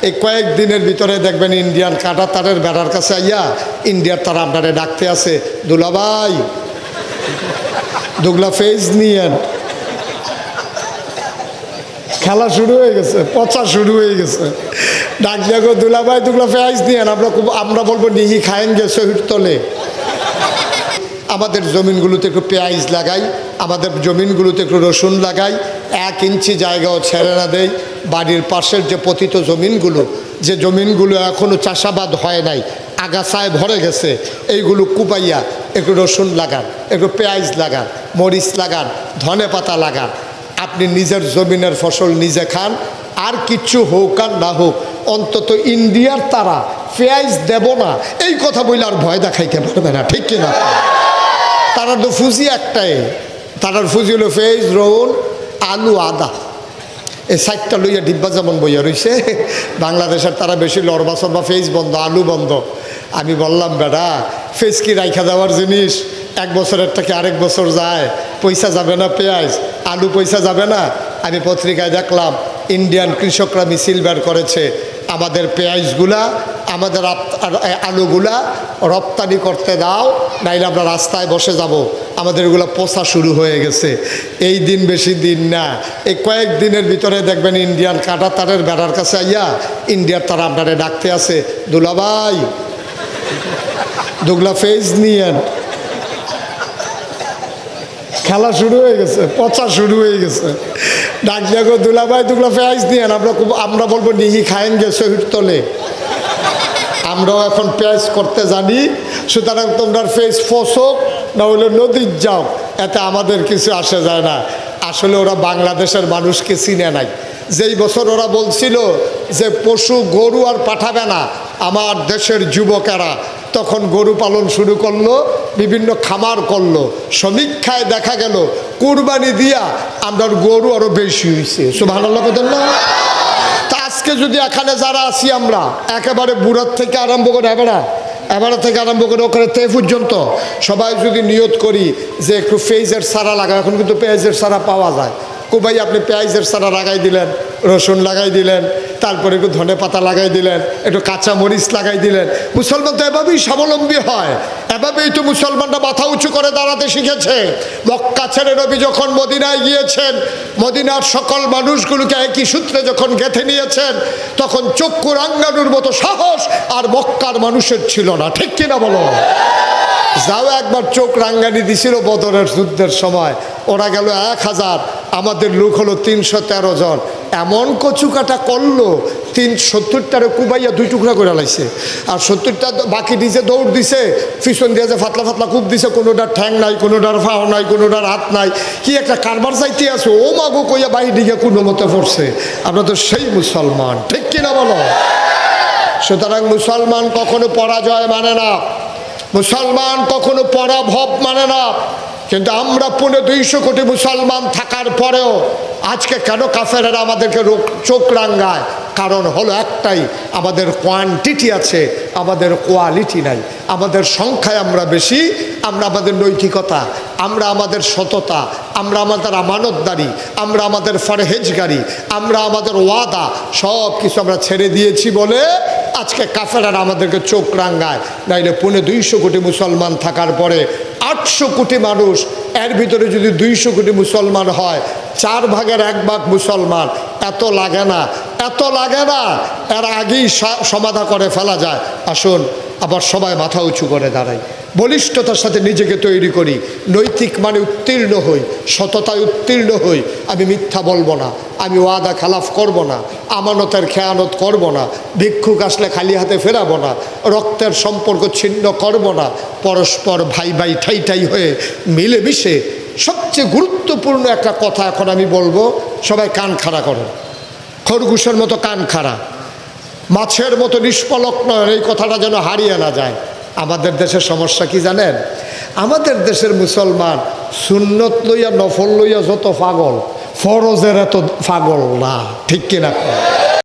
এই কয়েকদিনের ভিতরে দেখবেন ইন্ডিয়ান কাটা তারের বেড়ার কাছে আইয়া ইন্ডিয়ার তারা আপনারে ডাকতে আছে, দুলাভাই দুগলা ফেজ নিয়েন। খেলা শুরু হয়ে গেছে, পচা শুরু হয়ে গেছে। ডাক দেখো দুলাভাই দুগলা ফেজ নিয়েন। আমরা বলবো নিহি খায়েঙ্গে শহীদ তলে। আমাদের জমিনগুলোতে একটু পেঁয়াজ লাগাই, আমাদের জমিনগুলোতে একটু রসুন লাগাই, 1 ইঞ্চি জায়গাও ছেড়ে না দেয়। বাড়ির পাশের যে পতিত জমিনগুলো, যে জমিনগুলো এখনও চাষাবাদ হয় নাই, আগাছায় ভরে গেছে, এইগুলো কুপাইয়া একটু রসুন লাগান, একটু পেঁয়াজ লাগান, মরিচ লাগান, ধনে পাতা লাগান। আপনি নিজের জমিনের ফসল নিজে খান, আর কিচ্ছু হোক আর না হোক, অন্তত ইন্ডিয়ার তারা পেঁয়াজ দেব না এই কথা বলে আর ভয় দেখাইতে পারবে না, ঠিক কিনা? তারা তো ফুজি একটাই, তারার ফুজি হলো পেঁয়াজ, রসুন, আলু, আদা, এই 4টা লইয়া ডিব্বা যেমন বইয়া রয়েছে। বাংলাদেশের তারা বেশি লড়বা চড়বা, পেঁয়াজ বন্ধ, আলু বন্ধ। আমি বললাম বেটা, পেঁয়াজ কি রাইখা দেওয়ার জিনিস? 1 বছরের থেকে আরেক বছর যায়, পয়সা যাবে না পেঁয়াজ, আলু পয়সা যাবে না। আমি পত্রিকায় দেখলাম ইন্ডিয়ান কৃষকরা মিছিল বের করেছে, আমাদের পেঁয়াজগুলা, আমাদের আলুগুলা রপ্তানি করতে দাও, নাইলে আমরা রাস্তায় বসে যাব, আমাদের এগুলো পচা শুরু হয়ে গেছে। এই দিন বেশি দিন না, এই কয়েকদিনের ভিতরে দেখবেন ইন্ডিয়ান কাটা তারের বেড়ার কাছে আইয়া ইন্ডিয়ার তারা আপনারে ডাকতে আছে, দুলাভাই দুগলা ফেজ নিয়েন। খেলা শুরু হয়ে গেছে, পচা শুরু হয়ে গেছে। ডাক দেখো দুলাভাই দুগলা পেঁয়াজ নিয়েন। আমরা বলবো নিহি খায়েঙ্গে শহীদ তলে। আমরাও এখন পেঁয়াজ করতে জানি, সুতরাং তোমরা পেঁয়াজ ফসক না হলে নদীর যাও, এতে আমাদের কিছু আসে যায় না। আসলে ওরা বাংলাদেশের মানুষকে চিনে নাই। যেই বছর ওরা বলছিল যে পশু গরু আর পাঠাবে না আমার দেশের যুবকেরা, তখন গরু পালন শুরু করলো, বিভিন্ন খামার করলো। সমীক্ষায় দেখা গেল কুরবানি দিয়া আমরা গরু আরো বেশি হয়েছে। সুবহানাল্লাহ বলেন না? তা আজকে যদি এখানে যারা আছি আমরা, একেবারে বুড়ার থেকে আরম্ভ করে এবারে থেকে আরম্ভ করে ওখানে তে পর্যন্ত সবাই যদি নিয়ত করি যে একটু পেঁয়াজের চারা লাগায়, এখন কিন্তু পেঁয়াজের চারা পাওয়া যায়। ভাই আপনি পেঁয়াজের চারা লাগাই দিলেন, রসুন লাগাই দিলেন, তারপরে একটু ধনে পাতা লাগাই দিলেন, একটু কাঁচা মরিচ লাগাই দিলেন। মুসলমান তো এভাবেই স্বাবলম্বী হয়, এভাবেই তো মুসলমানরা মাথা উঁচু করে দাঁড়াতে শিখেছে। মক্কা ছেড়ে নবী যখন মদিনায় গিয়েছেন, মদিনার সকল মানুষগুলোকে একই সূত্রে যখন গেঁথে নিয়েছেন, তখন চক্ষু রাঙ্গানোর মতো সাহস আর মক্কার মানুষের ছিল না, ঠিক কিনা বলো? যাও একবার চোখ রাঙ্গানি দিছিল বদরের যুদ্ধের সময়, ওরা গেল 1000, আমাদের লোক হলো 313 জন। এমন কচুকাটা করলো, 70টারে কুবাইয়া 2 টুকরা করে লাইছে, আর 70টা বাকি দিছে দৌড় দিছে, পিছন দিয়ে যে ফাতলা ফাতলা কূপ দিছে, কোনোটার ঠ্যাং নাই, কোনোটার ফাও নাই, কোনোটার হাত নাই, কি একটা কারবার চাইতে আছে, ও মাগো কইয়া বাহির দিকে কোনো মতে পড়ছে। আমরা তো সেই মুসলমান, ঠিক কিনা বলো? সুতরাং মুসলমান কখনো পরাজয় মানে না, মুসলমান কখনো পরাভব মানে না। কিন্তু আমরা 250 কোটি মুসলমান থাকার পরেও আজকে কেন কাফেরেরা আমাদেরকে চোখ রাঙ্গায়? কারণ হলো একটাই, আমাদের কোয়ান্টিটি আছে, আমাদের কোয়ালিটি নাই। আমাদের সংখ্যায় আমরা বেশি, আমরা আমাদের নৈতিকতা, আমরা আমাদের সততা, আমরা আমাদের আমানতদারি, আমরা আমাদের ফরহেজগারি, আমরা আমাদের ওয়াদা সব কিছু আমরা ছেড়ে দিয়েছি বলে আজকে কাফেররা আমাদেরকে চোখ রাঙ্গায়। নাইলে 250 কোটি মুসলমান থাকার পরে 800 কোটি মানুষ, এর ভিতরে যদি 200 কোটি মুসলমান হয়, 4 ভাগের 1 ভাগ মুসলমান, এত লাগে না, এত লাগে না, এর আগেই সমাধা করে ফেলা যায়। আসুন আবার সবাই মাথা উঁচু করে দাঁড়াই, বলিষ্ঠতার সাথে নিজেকে তৈরি করি, নৈতিক মানে উত্তীর্ণ হই, সততায় উত্তীর্ণ হই। আমি মিথ্যা বলবো না, আমি ওয়াদা খালাফ করব না, আমানতের খেয়ানত করব না, ভিক্ষুক আসলে খালি হাতে ফেরাবো না, রক্তের সম্পর্ক ছিন্ন করব না, পরস্পর ভাই ভাই ঠাই ঠাই হয়ে মিলেমিশে। সবচেয়ে গুরুত্বপূর্ণ একটা কথা এখন আমি বলবো, সবাই কান খাড়া করেন, খরগোশের মতো কান খাড়া, মাছের মতো নিষ্পলক নয়, এই কথাটা যেন হারিয়ে না যায়। আমাদের দেশের সমস্যা কি জানেন? আমাদের দেশের মুসলমান সুন্নত লইয়া নফল লইয়া যত পাগল, ফরজের এত পাগল না, ঠিক কিনা?